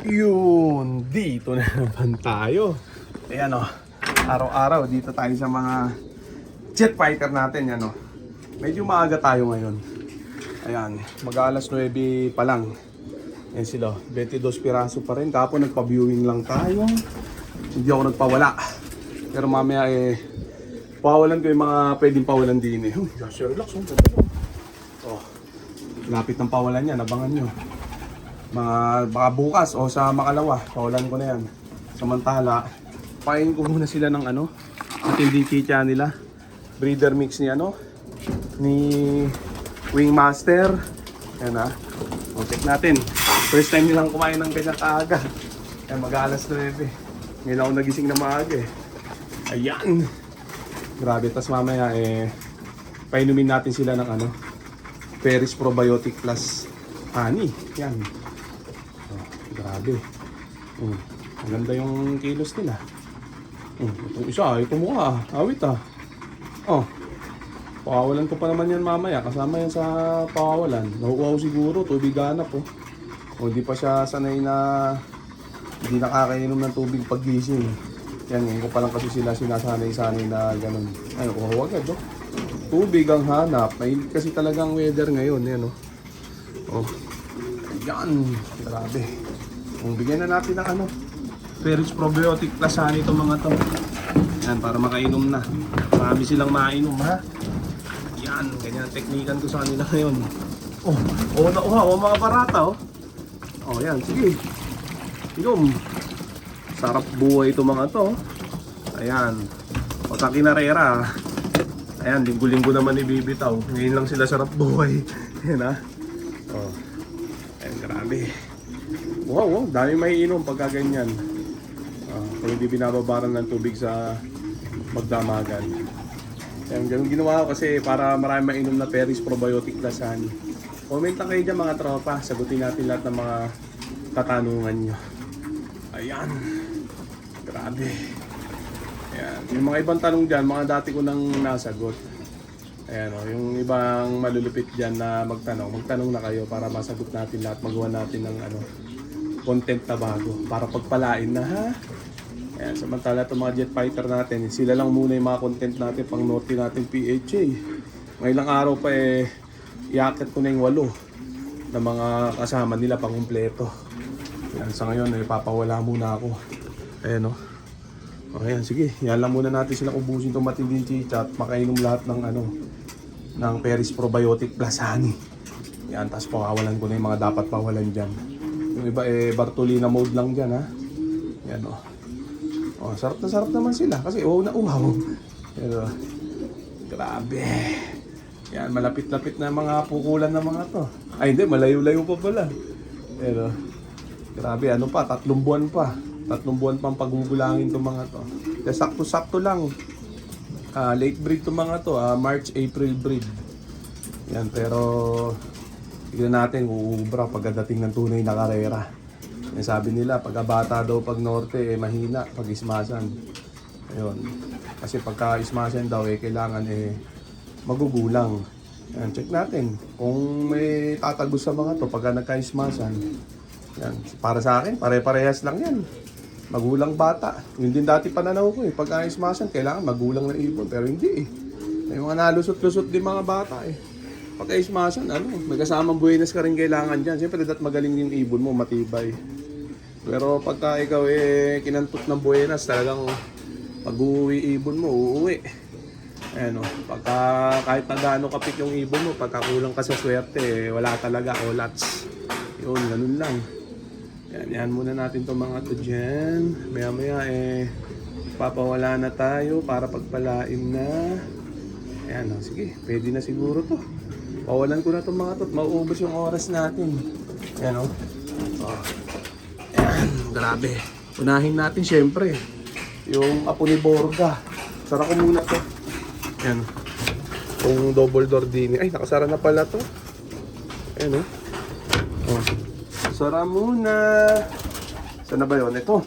Yun, dito na naman tayo. Ayan o, araw-araw dito tayo sa mga jet fighter natin. Yan o, medyo maaga tayo ngayon. Ayan, mag-alas 9 pa lang. Ayan sila, 22 piraso pa rin. Kapon nagpa-viewing lang tayo. Hindi ako nagpawala. Pero mamaya pawalan ko yung mga pwedeng pawalan din eh. Just relax o. Oh, lapit ng pawalan yan, abangan nyo. Baka bukas o sa makalawa, pawalan ko na yan. Samantala, pain ko muna sila ng matinding chicha nila. Breeder mix ni ni Wingmaster. Yan ha. O, check natin. First time nilang kumain ng ganyan kaaga. Yan, mag-alas 9. Ngayon ako nagising na maaga eh. Ayan. Grabe, tas mamaya painumin natin sila ng Peris Probiotic Plus Honey. Yan. Grabe. Ang ganda yung kilos nila. Itong isa, ito mukha. Awit Oh. Pawawalan ko pa naman yan mamaya. Kasama yan sa pawawalan. Nahuuhaw siguro. Tubig ganap hindi pa siya sanay na hindi nakakainom ng tubig paggising. Yan, ngayon ko pa lang kasi sila sinasanay-sanay na ganun. Ay, uhaw agad Tubig ang hanap. Mainit kasi talagang weather ngayon. Yan Yan. Grabe. Bigyan na natin ng Peris Probiotic Plus Honey itong mga to. Yan, para makainom na. Marami silang mainom ha. Yan, ganyan ang teknikan ko sa kanila ngayon. Nauhaw mga barata yan, sige. Inom. Sarap buhay itong mga to. Ayan. Sa kinarera. Ayan, linggo-linggo naman ibibitaw. Ngayon lang sila sarap buhay. Yan ha. Ayan, grabe. Wow, dami may inom pagka ganyan. Kung hindi binababaran ng tubig sa magdamagan. Ayan, ganun ginawa ko kasi para marami mainom na Peris Probiotic Plus Honey. Comment lang kayo dyan mga tropa. Sagutin natin lahat ng mga katanungan nyo. Ayan. Grabe. Ayan. Yung mga ibang tanong dyan, mga dati ko nang nasagot. Ayan yung ibang malulupit dyan na magtanong na kayo para masagot natin lahat. Magawa natin ng content na bago para pagpalain na ha. Ayan, samantala itong mga jet fighter natin, sila lang muna yung mga content natin pang norte natin PHA. Ngayong araw pa iakit ko na yung 8 na mga kasama nila pang kumpleto. Ayan, sa ngayon papawala muna ako. Ayan ayan, sige, yan lang muna natin silang ubusin itong matinding chicha at makainom lahat ng Peris Probiotic Plus Honey. Yan, tapos pawawalan ko na yung mga dapat pawalan dyan. Yung iba Bartolina mode lang dyan ha. Yan sarap na sarap naman sila kasi na uhaw. Yan grabe. Yan, malapit-lapit na mga pukulan ng mga to. Ay hindi, malayo-layo pa pala. Yan grabe, 3 buwan pa. 3 buwan pang pagugulangin itong mga to. Kaya sakto-sakto lang. Late breed itong mga to. March, April breed. Yan, pero tignan natin uubra pagdating ng tunay na karera. Yan, sabi nila, pagkabata daw pag norte, mahina pag ismasan. Ayun. Kasi pagka ismasan daw, kailangan magugulang. Yan, check natin. Kung may tatagos sa mga to, pagka nagka-ismasan, yan, para sa akin, pare-parehas lang yan. Magulang bata. Yun din dati pananaw ko pag ismasan, kailangan magulang na ibon. Pero hindi May mga nalusot-lusot din mga bata Pag ismasan, may kasamang buenas ka rin kailangan dyan. Siyempre, magaling yung ibon mo, matibay. Pero pagka ikaw kinantot ng buenas, talagang pag-uwi ibon mo, uuwi. Ayan pagka kahit na gaano kapit yung ibon mo, pagka kulang ka sa swerte, wala talaga, olats. Yun, ganun lang. Yan muna natin itong mga to dyan. Maya papawala na tayo para pagpalain na. Ayan sige, pwede na siguro to. Pawalan ko na itong mga to at mauubos yung oras natin. Ayan Ayan, grabe. Unahin natin syempre yung apo ni Borga. Sara ko muna to. Ayan yung double door din. Ay, nakasara na pala to. Ayan sara muna. Saan na ba yun? Ito.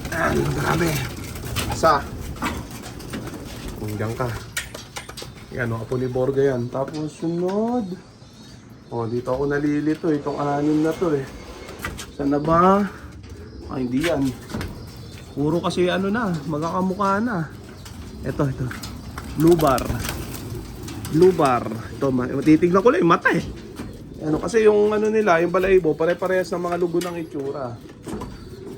Ayan, grabe. Isa. Diyan ka. Yan apo ni Borga yan. Tapos sunod. Dito ako nalilito itong 6 na to Saan na ba? Ay, hindi yan. Puro kasi ano na, magkakamukha na. Ito. Blue bar. Ito, titignan ko lang yung mata eh. Ano, kasi yung ano nila, yung balahibo, pare-parehas ng mga lugo ng itsura.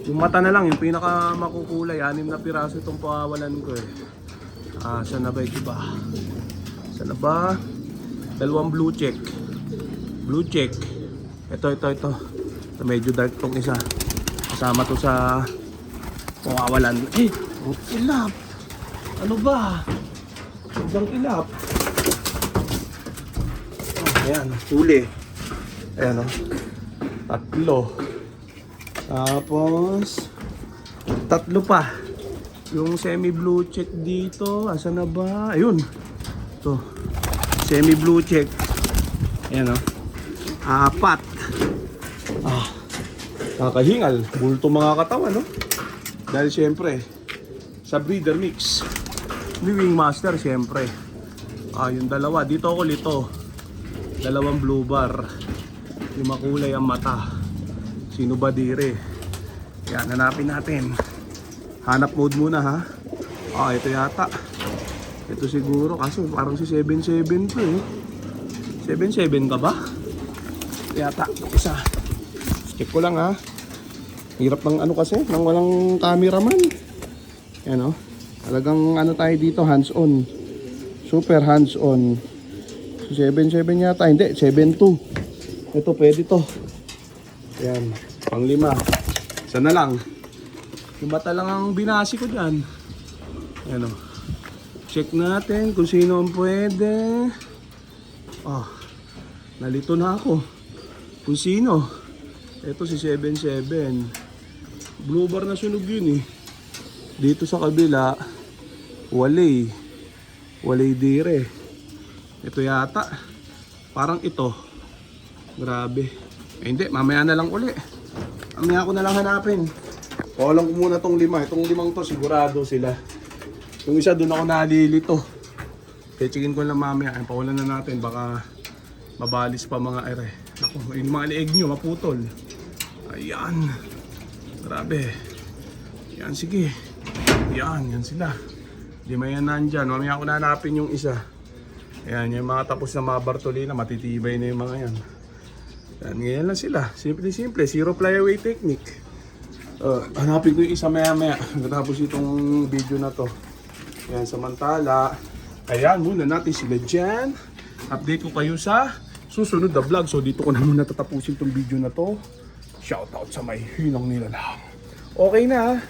Yung mata na lang, yung pinaka makukulay, 6 na piraso itong pawawalan ko eh. Saan na ba ito ba? Saan na ba? 2 blue check. Ito. Medyo dark tong isa. Kasama to sa pawawalan. Ang ilap. Ano ba? Sobrang ilap. Ayan, huli. Ayan o. 3. Tapos 3 pa. Yung semi-blue check dito, asan na ba? Ayun. Ito. Semi-blue check. Ayan o. 4. Kakahingal. Bulto mga katawan, no? Dahil siyempre, sa breeder mix. Ni Wingmaster, siyempre. Yung 2. Dito ako lito. 2 blue bar. Yung makulay ang mata. Sino ba dire? Yan, hanapin natin. Hanap mode muna ha. Ito yata. Ito siguro kaso parang si 77 to eh. 77 ka ba? Yata, isa. Check ko lang ha. Hirap ng ano kasi, nang walang cameraman. Yan o. Talagang ano tayo dito, hands on. Super hands on. 77 yata, hindi, 72. Ito pwede to. Yan, pang 5. Isa na lang. Yung mata lang ang binasi ko dyan. Yan o. Check natin kung sino ang pwede. Nalito na ako. Kung sino. Ito si 77. Blue bar na sunog yun eh. Dito sa kabila, walay dire. Ito yata. Parang ito. Grabe. Hindi, mamaya na lang uli. Mamaya ko na lang hanapin. Pawalan ko muna tong 5. Itong 5 to, sigurado sila. Yung isa doon ako nalilito. Checkin ko lang mamaya. Pawalan na natin. Baka mabalis pa mga ere. Ako, yung mga leeg nyo, maputol. Ayan. Grabe. Yan, sige. Yan sila. 5 yan nandyan. Mamaya ko na hanapin yung isa. Ayan, yung mga tapos na mga Bartolina, matitibay na yung mga yan. Yan, ganyan lang sila. Simple. Zero flyaway technique. Hanapin ko yung isa maya. Natapos itong video na to. Yan, samantala. Ayan, muna natin sila dyan. Update ko kayo sa susunod na vlog. So dito ko na muna tatapusin itong video na to. Shoutout sa may hinang nila lang. Okay na.